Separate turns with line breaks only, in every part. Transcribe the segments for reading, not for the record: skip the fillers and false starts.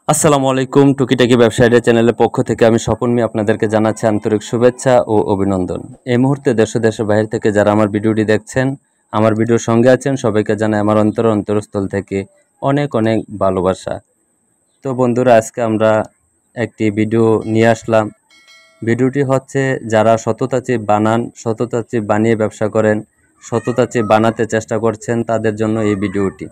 আসসালামু আলাইকুম। টুকিটাকি ব্যবসায়ীদের চ্যানেলের পক্ষ থেকে আমি স্বপন মিয়া আপনাদেরকে জানাচ্ছি আন্তরিক শুভেচ্ছা ও অভিনন্দন। এই মুহূর্তে দেশ ও দেশের বাইরে থেকে যারা আমার ভিডিওটি দেখছেন, আমার ভিডিওর সঙ্গে আছেন, সবাইকে জানাই আমার অন্তরস্থল থেকে অনেক অনেক ভালোবাসা। তো বন্ধুরা, আজকে আমরা একটি ভিডিও নিয়ে আসলাম। ভিডিওটি হচ্ছে যারা সততা চিপ বানান, সততা চিপ বানিয়ে ব্যবসা করেন, সততা চিপ বানাতে চেষ্টা করছেন, তাদের জন্য এই ভিডিওটি।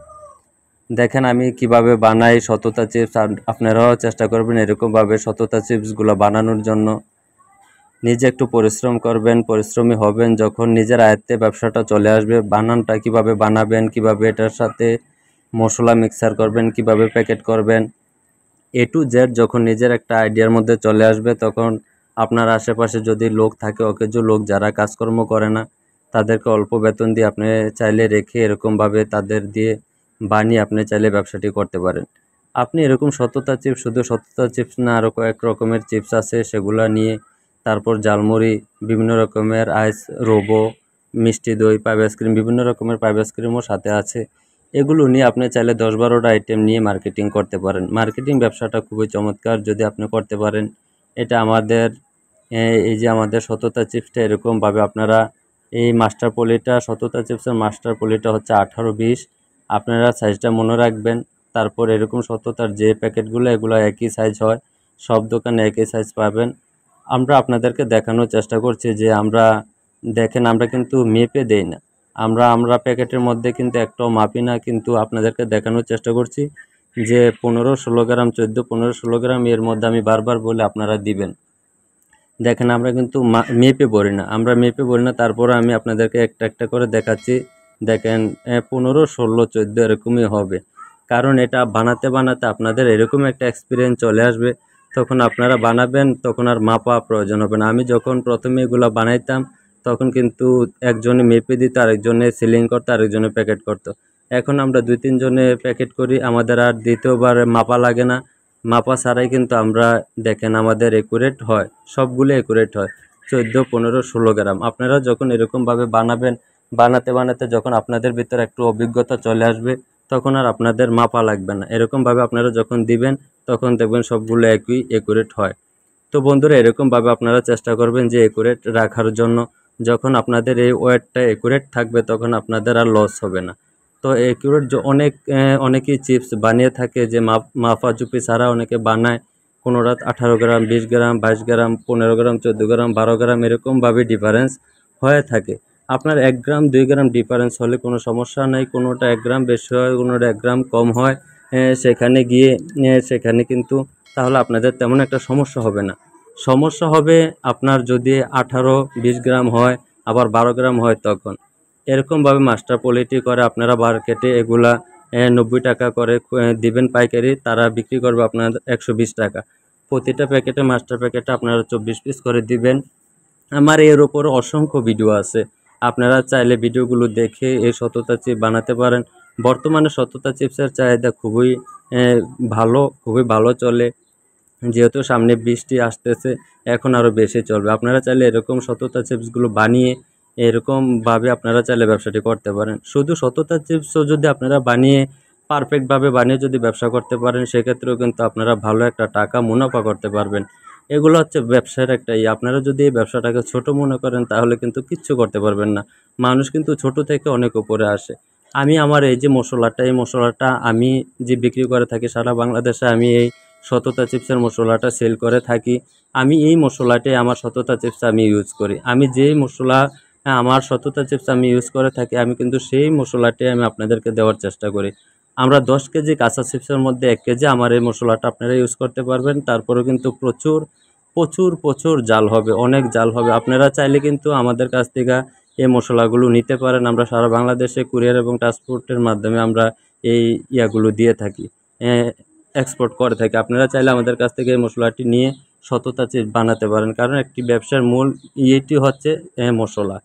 দেখেন আমি কিভাবে বানাই সততা চিপস, আপনারাও চেষ্টা করবেন এরকমভাবে সততা চিপসগুলো বানানোর জন্য। নিজে একটু পরিশ্রম করবেন, পরিশ্রমী হবেন, যখন নিজের আয়ত্তে ব্যবসাটা চলে আসবে, বানানটা কিভাবে বানাবেন, কিভাবে এটার সাথে মশলা মিক্সার করবেন, কিভাবে প্যাকেট করবেন, A to Z যখন নিজের একটা আইডিয়ার মধ্যে চলে আসবে, তখন আপনার আশেপাশে যদি লোক থাকে, অকেজো লোক যারা কাজকর্ম করে না, তাদেরকে অল্প বেতন দিয়ে আপনি চাইলে রেখে এরকমভাবে তাদের দিয়ে বানিয়ে আপনি চাইলে ব্যবসাটি করতে পারেন। আপনি এরকম সততা চিপস, শুধু সততা চিপস না, আরও কয়েক রকমের চিপস আছে, সেগুলো নিয়ে তারপর জালমুড়ি, বিভিন্ন রকমের আইস, রোবো, মিষ্টি দই, পাইপ আইসক্রিম, বিভিন্ন রকমের পাইপ আইসক্রিমও সাথে আছে। এগুলো নিয়ে আপনি চাইলে 10-12টা আইটেম নিয়ে মার্কেটিং করতে পারেন। মার্কেটিং ব্যবসাটা খুবই চমৎকার যদি আপনি করতে পারেন। এটা আমাদের এই যে আমাদের সততা চিপসটা এরকমভাবে আপনারা এই মাস্টার পলিটা, সততা চিপসের মাস্টার পলিটা হচ্ছে 18-20, আপনারা সাইজটা মনে রাখবেন। তারপর এরকম সততার যে প্যাকেটগুলো, এগুলো একই সাইজ হয়, সব দোকানে একই সাইজ পাবেন। আমরা আপনাদেরকে দেখানোর চেষ্টা করছি যে দেখেন আমরা কিন্তু মেপে দেই না, আমরা প্যাকেটের মধ্যে কিন্তু একটাও মাপি না, কিন্তু আপনাদেরকে দেখানোর চেষ্টা করছি যে 15-16 গ্রাম, 14-15-16 গ্রাম, এর মধ্যে আমি বারবার বলে আপনারা দিবেন। দেখেন আমরা কিন্তু মেপে পড়ি না, তারপরে আমি আপনাদেরকে একটা একটা করে দেখাচ্ছি। দেখেন 15-16-14 এরকমই হবে, কারণ এটা বানাতে বানাতে আপনাদের এরকম একটা এক্সপিরিয়েন্স চলে আসবে, তখন আপনারা বানাবেন, তখন আর মাপা প্রয়োজন হবে না। আমি যখন প্রথমে এগুলো বানাইতাম, তখন কিন্তু একজনে মেপে দিত, আরেকজনে সিলিং করতো, আরেকজনে প্যাকেট করতো। এখন আমরা 2-3 জনে প্যাকেট করি, আমাদের আর দ্বিতীয়বার মাপা লাগে না। মাপা ছাড়াই কিন্তু আমরা দেখেন আমাদের একুরেট হয়, সবগুলো একুরেট হয়, 14-15-16 গ্রাম। আপনারা যখন এরকমভাবে বানাবেন, বানাতে বানাতে যখন আপনাদের ভিতরে একটু অভিজ্ঞতা চলে আসবে, তখন আর আপনাদের মাপা লাগবে না। এরকমভাবে আপনারা যখন দিবেন, তখন দেখবেন সবগুলো একই একুরেট হয়। তো বন্ধুরা, এরকমভাবে আপনারা চেষ্টা করবেন যে একুরেট রাখার জন্য। যখন আপনাদের এই ওয়েটটা একুরেট থাকবে, তখন আপনাদের আর লস হবে না। তো একুরেট অনেকেই চিপস বানিয়ে থাকে যে মাপাচুপি ছাড়া অনেকে বানায়, কোনোটা 18 গ্রাম, 20 গ্রাম, 22 গ্রাম, 15 গ্রাম, 14 গ্রাম, 12 গ্রাম, এরকমভাবে ডিফারেন্স হয়ে থাকে। আপনার 1 গ্রাম 2 গ্রাম ডিফারেন্স হলে কোনো সমস্যা নেই, কোনোটা 1 গ্রাম বেশি হয়, কোনোটা 1 গ্রাম কম হয়, সেখানে কিন্তু তাহলে আপনাদের তেমন একটা সমস্যা হবে না। সমস্যা হবে আপনার যদি 18-20 গ্রাম হয়, আবার 12 গ্রাম হয়, তখন এরকমভাবে মাস্টার পলিটি করে আপনারা মার্কেটে এগুলা 90 টাকা করে দিবেন পাইকারি, তারা বিক্রি করবে আপনার 120 টাকা। প্রতিটা প্যাকেটে, মাস্টার প্যাকেটে আপনারা 24 পিস করে দিবেন। আমার এর উপর অসংখ্য ভিডিও আছে, আপনারা চাইলে ভিডিওগুলো দেখে এই সততা চিপ বানাতে পারেন। বর্তমানে সততা চিপসের চাহিদা খুবই ভালো চলে, যেহেতু সামনে বৃষ্টি আসতেছে, এখন আরও বেশি চলবে। আপনারা চাইলে এরকম সততা চিপসগুলো বানিয়ে এরকমভাবে আপনারা চাইলে ব্যবসাটি করতে পারেন। শুধু সততা চিপসও যদি আপনারা বানিয়ে পারফেক্টভাবে বানিয়ে যদি ব্যবসা করতে পারেন, সেক্ষেত্রেও কিন্তু আপনারা ভালো একটা টাকা মুনাফা করতে পারবেন। এগুলো হচ্ছে ব্যবসার আপনারা যদি এই ব্যবসাটাকে ছোট মনে করেন, তাহলে কিন্তু কিচ্ছু করতে পারবেন না। মানুষ কিন্তু ছোট থেকে অনেক উপরে আসে। আমি আমার এই যে এই মশলাটা আমি যে বিক্রি করে থাকি সারা বাংলাদেশে, আমি এই সততা চিপসের মশলাটা সেল করে থাকি। আমি এই মশলাটাই আমার সততা চিপস আমি ইউজ করি। আমি যেই মশলা আমার সততা চিপস আমি ইউজ করে থাকি, আমি কিন্তু সেই মশলাটাই আমি আপনাদেরকে দেওয়ার চেষ্টা করি। আমরা 10 কেজি কাঁচা চিপসের মধ্যে 1 কেজি আমার এই মশলাটা আপনারা ইউজ করতে পারবেন। তারপরেও কিন্তু প্রচুর প্রচুর প্রচুর জাল হবে, অনেক জাল হবে। আপনারা চাইলে কিন্তু আমাদের কাছ থেকে এই মশলাগুলো নিতে পারেন। আমরা সারা বাংলাদেশে কুরিয়ার এবং ট্রান্সপোর্টের মাধ্যমে আমরা এই ইয়াগুলো দিয়ে থাকি, এক্সপোর্ট করে থাকি। আপনারা চাইলে আমাদের কাছ থেকে এই মশলাটি নিয়ে সততা চিপস বানাতে পারেন, কারণ একটি ব্যবসার মূল ইয়েটি হচ্ছে মশলা।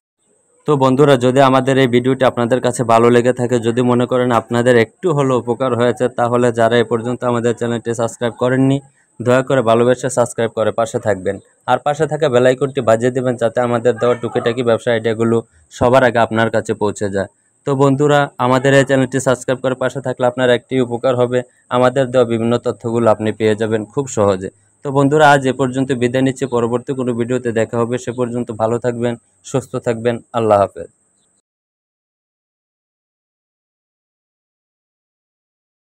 তো বন্ধুরা, যদি আমাদের এই ভিডিওটি আপনাদের কাছে ভালো লেগে থাকে, যদি মনে করেন আপনাদের একটু হলেও উপকার হয়েছে, তাহলে যারা এ পর্যন্ত আমাদের চ্যানেলটি সাবস্ক্রাইব করেননি, দয়া করে ভালোবেসে সাবস্ক্রাইব করে পাশে থাকবেন। আর পাশে থাকা বেল আইকনটি বাজিয়ে দেবেন, যাতে আমাদের দেওয়া টুকিটাকি ব্যবসা আইডিয়াগুলো সবার আগে আপনার কাছে পৌঁছে যায়। তো বন্ধুরা, আমাদের এই চ্যানেলটি সাবস্ক্রাইব করে পাশে থাকলে আপনার একটি উপকার হবে, আমাদের দেওয়া বিভিন্ন তথ্যগুলো আপনি পেয়ে যাবেন খুব সহজে। তো বন্ধুরা, আজ এ পর্যন্ত বিদায় নিচ্ছি, পরবর্তী কোনো ভিডিওতে দেখা হবে। সে পর্যন্ত ভালো থাকবেন, সুস্থ থাকবেন। আল্লাহ হাফেজ।